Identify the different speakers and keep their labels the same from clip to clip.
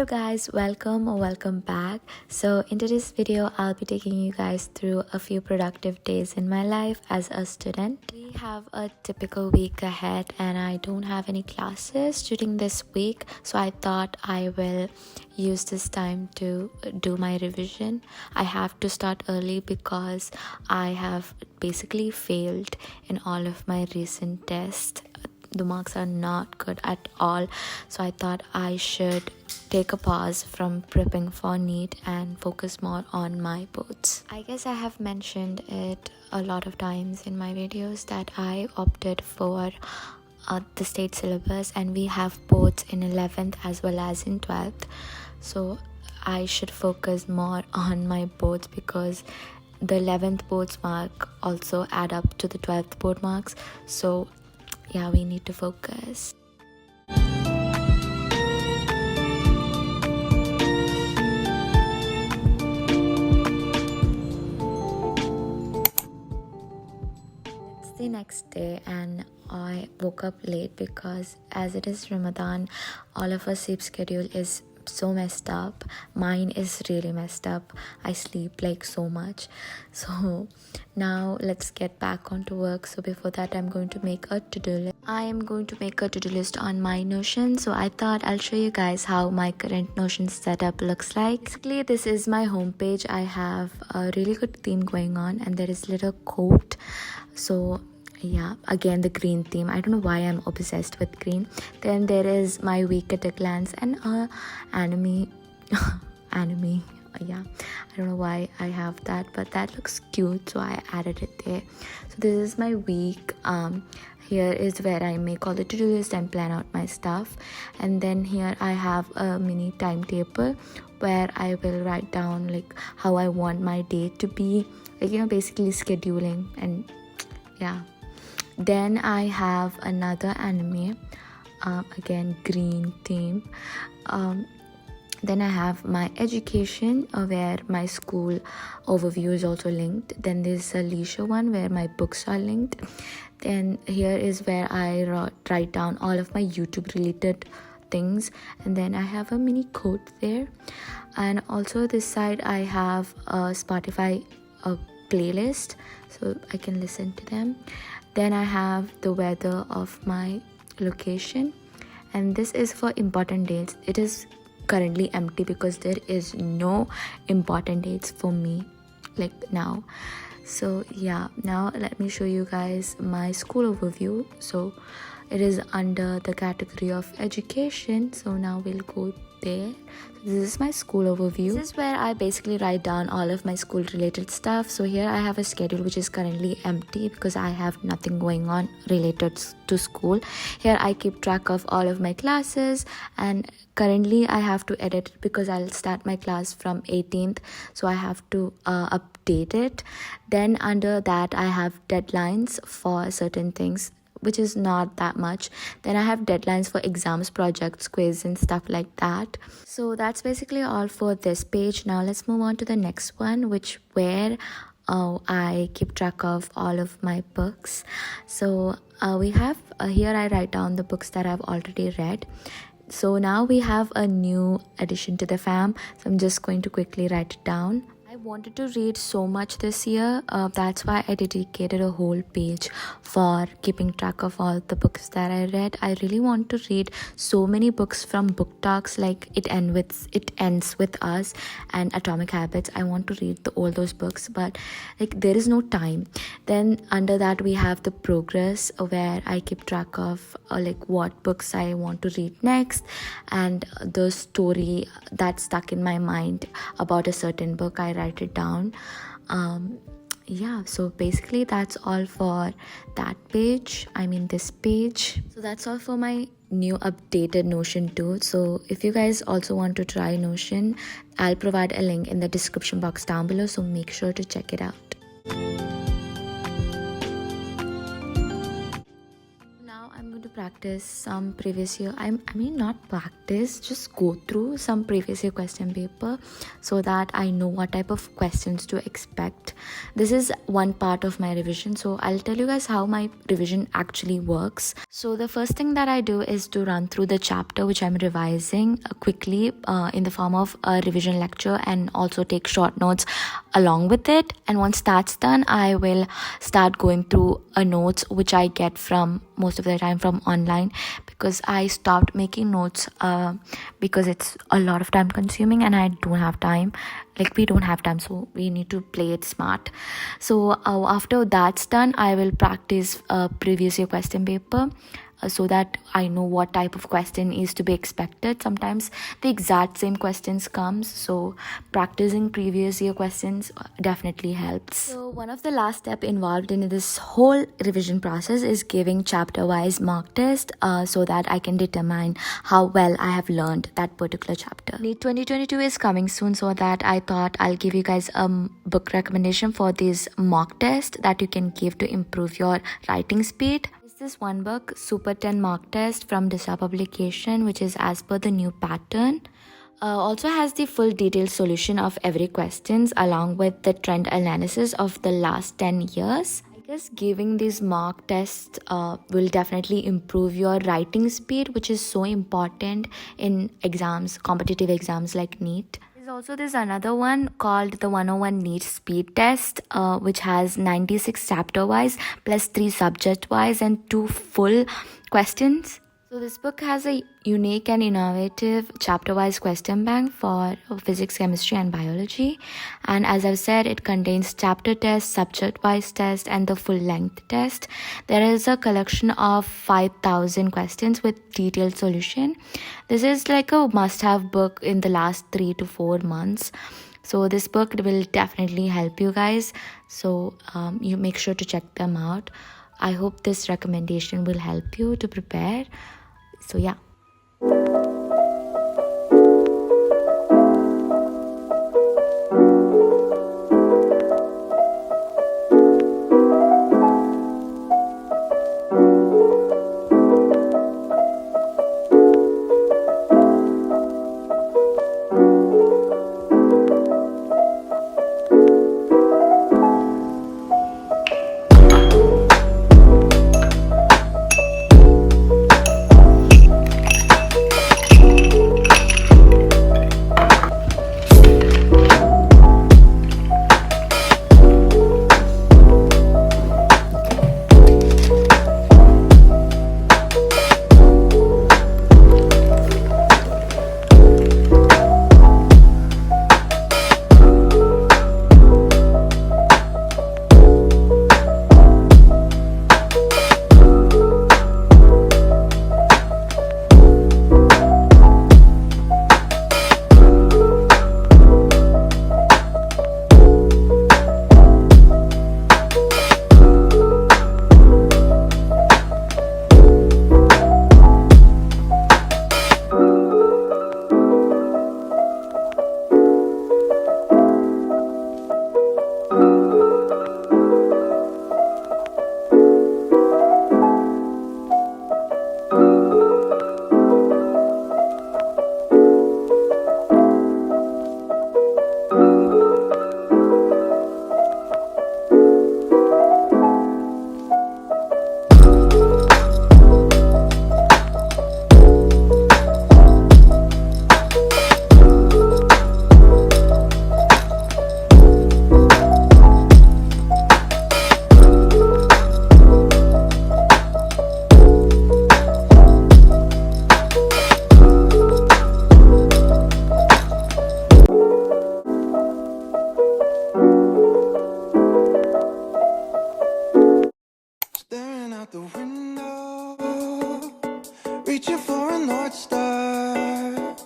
Speaker 1: Hello guys, welcome or welcome back. So in today's video I'll be taking you guys through a few productive days in my life as a student. We have a typical week ahead and I don't have any classes during this week, so I thought I will use this time to do my revision. I have to start early because I have basically failed in all of my recent tests. The marks are not good at all, so I thought I should take a pause from prepping for NEET and focus more on my boards. I guess I have mentioned it a lot of times in my videos that I opted for the state syllabus, and we have boards in 11th as well as in 12th, so I should focus more on my boards because the 11th boards mark also add up to the 12th board marks. So yeah, we need to focus. It's the next day and I woke up late because as it is Ramadan, all of our sleep schedule is so messed up. Mine is really messed up. I sleep like so much. So now let's get back onto work. So before that, I'm going to make a to-do list. I am going to make a to-do list on my Notion. So I thought I'll show you guys how my current Notion setup looks like. Basically, this is my homepage. I have a really good theme going on and there is little quote. So yeah, again the green theme. I don't know why I'm obsessed with green. Then there is my week at a glance and anime yeah, I don't know why I have that, but that looks cute, so I added it there. So this is my week. Here is where I make all the to-do list and plan out my stuff, and then here I have a mini timetable where I will write down like how I want my day to be, like, you know, basically scheduling. And yeah, then I have another anime, again green theme. Then I have my education, where my school overview is also linked. Then there's a leisure one where my books are linked. Then here is where I write down all of my YouTube related things, and then I have a mini quote there. And also this side I have a Spotify playlist, so I can listen to them. Then I have the weather of my location, and this is for important dates. It is currently empty because there is no important dates for me like now. So yeah, now let me show you guys my school overview. So it is under the category of education, so now we'll go there. So this is my school overview. This is where I basically write down all of my school related stuff. So here I have a schedule which is currently empty because I have nothing going on related to school. Here I keep track of all of my classes, and currently I have to edit it because I'll start my class from 18th, so I have to update it. Then under that I have deadlines for certain things, which is not that much. Then I have deadlines for exams, projects, quiz and stuff like that. So that's basically all for this page. Now let's move on to the next one, where I keep track of all of my books. So we have here I write down the books that I've already read. So now we have a new addition to the fam, so I'm just going to quickly write it down. I wanted to read so much this year, that's why I dedicated a whole page for keeping track of all the books that I read. I really want to read so many books from Book Talks, like It Ends With Us and Atomic Habits. I want to read all those books, but like there is no time. Then under that we have the progress, where I keep track of like what books I want to read next, and the story that's stuck in my mind about a certain book, I write it down. Yeah, so basically that's all for that page, this page. So that's all for my new updated Notion too. So if you guys also want to try Notion, I'll provide a link in the description box down below, so make sure to check it out. Now I'm going to practice some previous year, I mean not practice, just go through some previous year question paper so that I know what type of questions to expect. This is one part of my revision, so I'll tell you guys how my revision actually works. So the first thing that I do is to run through the chapter which I'm revising quickly in the form of a revision lecture, and also take short notes along with it. And once that's done, I will start going through a notes which I get from most of the time from online, because I stopped making notes because it's a lot of time consuming and I don't have time. Like, we don't have time, so we need to play it smart. So after that's done, I will practice a previous year question paper so that I know what type of question is to be expected. Sometimes the exact same questions comes, so practicing previous year questions definitely helps. So one of the last step involved in this whole revision process is giving chapter wise mock test so that I can determine how well I have learned that particular chapter. NEET 2022 is coming soon, so that I thought I'll give you guys a book recommendation for this mock test that you can give to improve your writing speed. This one book, Super 10 Mock Test from Disa Publication, which is as per the new pattern. Also has the full detailed solution of every questions along with the trend analysis of the last 10 years. I guess giving these mock tests will definitely improve your writing speed, which is so important in exams, competitive exams like NEET. There's another one called the 101 NEET Speed Test, which has 96 chapter wise plus 3 subject wise and 2 full questions. So this book has a unique and innovative chapter-wise question bank for physics, chemistry and biology. And as I've said, it contains chapter test, subject-wise test and the full-length test. There is a collection of 5,000 questions with detailed solution. This is like a must-have book in the last 3 to 4 months. So this book will definitely help you guys. So you make sure to check them out. I hope this recommendation will help you to prepare. So yeah.
Speaker 2: reaching for a North Star,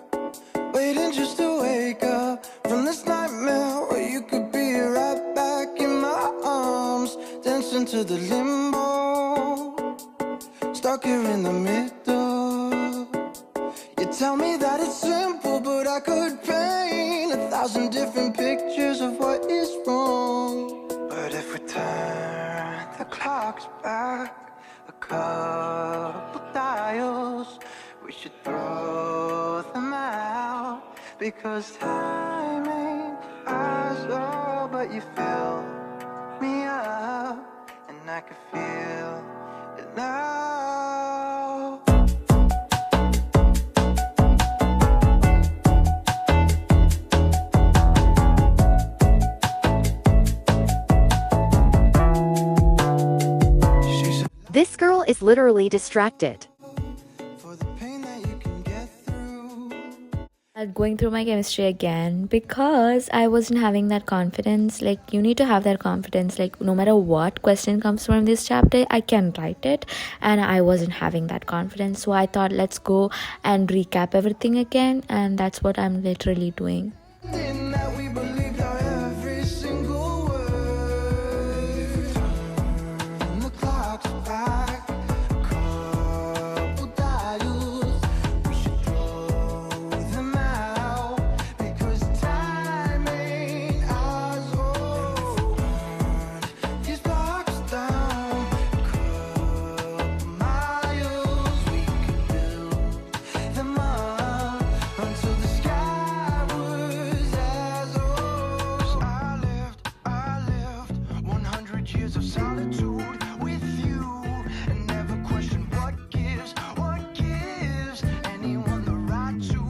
Speaker 2: waiting just to wake up from this nightmare where you could be right back in my arms, dancing to the limbo, stuck here in the middle. You tell me that it's simple, but I could paint 1,000 different pictures of what is wrong. But if we turn the clocks back a couple should throw them out. Because time ain't ours, oh, but you fill me up, and I can feel it now.
Speaker 3: This girl is literally distracted.
Speaker 2: For the pain that you can get through.
Speaker 1: Going through my chemistry again because I wasn't having that confidence. Like, you need to have that confidence, like no matter what question comes from this chapter, I can write it, and I wasn't having that confidence. So I thought, let's go and recap everything again, and that's what I'm literally doing.
Speaker 2: In that we believed our every single word. Turn the clocks back a couple dials. We should throw them out because time ain't ours. Oh, burn these blocks down a couple miles. We could build them up until the sky was as old. I lived 100 years of solitude with you, and never questioned what gives anyone the right to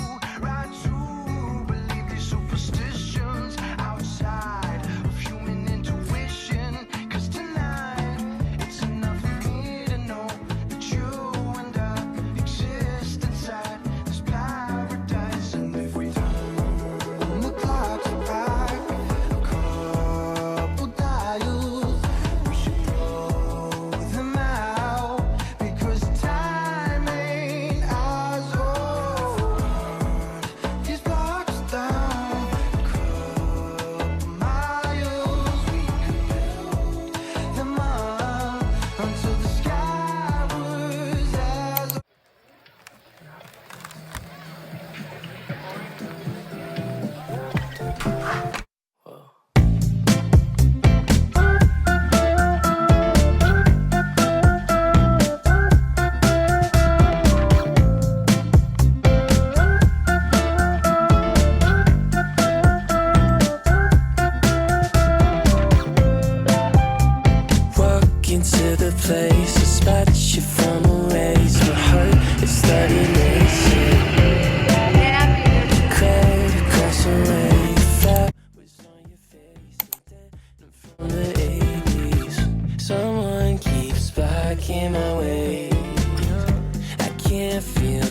Speaker 2: believe these superstitions outside of human intuition. 'Cause tonight it's enough for me to know that you and I exist inside this paradise. And if we turn the clocks back a couple dials, we should throw them out because time ain't ours. Oh, burn these blocks down a couple miles. We could build them up until the sky was as walk into the place, dispatch you from a race. My heart is starting racing. Crowd across the way, fat was on your face, and from the 80s. Someone keeps blocking my way. I can't feel